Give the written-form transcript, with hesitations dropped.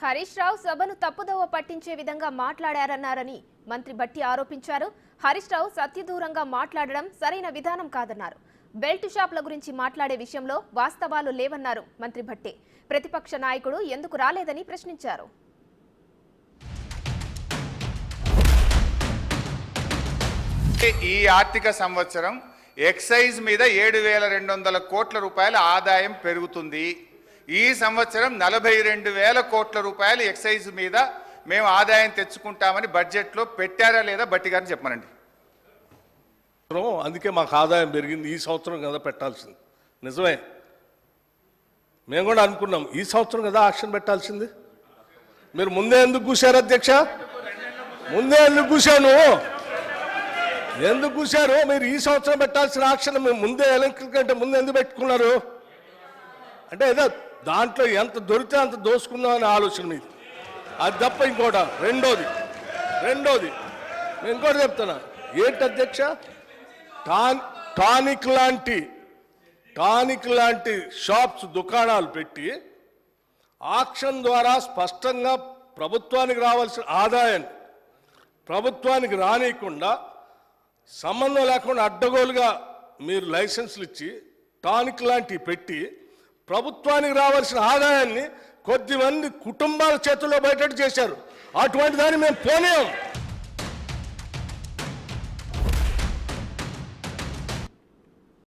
హరీష్ రావు సభను తప్పుదోవ పట్టించే విధంగా మాట్లాడారన్నారని మంత్రి భట్టి ఆరోపించారు. హరీష్ రావు సత్యదూరంగా మాట్లాడడం సరైన విధానం కాదన్నారు. బెల్ట్ షాపుల గురించి మాట్లాడే విషయంలో వాస్తవాలు లేవన్నారు మంత్రి భట్టి. ప్రతిపక్ష నాయకుడు ఎందుకు రాలేదని ప్రశ్నించారు. ఈ ఆర్థిక సంవత్సరం ఎక్సైజ్ మీద 7,200 కోట్ల రూపాయల ఆదాయం పెరుగుతుంది. ఈ సంవత్సరం 42,000 కోట్ల రూపాయలు ఎక్సైజ్ మీద మేము ఆదాయం తెచ్చుకుంటామని బడ్జెట్లో పెట్టారా లేదా భట్టి గారిని చెప్పమనండి. అందుకే మాకు ఆదాయం పెరిగింది. ఈ సంవత్సరం కదా పెట్టాల్సింది. నిజమే, మేము కూడా అనుకున్నాం ఈ సంవత్సరం కదా యాక్షన్ పెట్టాల్సింది. మీరు ముందే ఎందుకు కూర్చారు అధ్యక్ష? ముందే ఎందుకు కూర్చాను? ఎందుకు కూర్చారు? మీరు ఈ సంవత్సరం పెట్టాల్సిన యాక్షన్ మేము ముందే ఎలక్ట్రికల్ కంటే ముందు ఎందుకు పెట్టుకున్నారు? అంటే ఏదో దాంట్లో ఎంత దొరికితే అంత దోసుకుందాం అనే ఆలోచన మీద, అది తప్ప ఇంకోట. రెండోది నేను ఇంకోటి చెప్తున్నా. ఏంటి అధ్యక్ష, టానిక్ లాంటి షాప్స్ దుకాణాలు పెట్టి ఆక్షన్ ద్వారా స్పష్టంగా ప్రభుత్వానికి రావాల్సిన ఆదాయాన్ని ప్రభుత్వానికి రానియకుండా సంబంధం లేకుండా అడ్డగోలుగా మీరు లైసెన్సులు ఇచ్చి టానిక్ లాంటివి పెట్టి ప్రభుత్వానికి రావాల్సిన ఆదాయాన్ని కొద్దిమంది కుటుంబాల చేతుల్లో బయటకు చేశారు. అటువంటి దాన్ని మేము పోనీయం.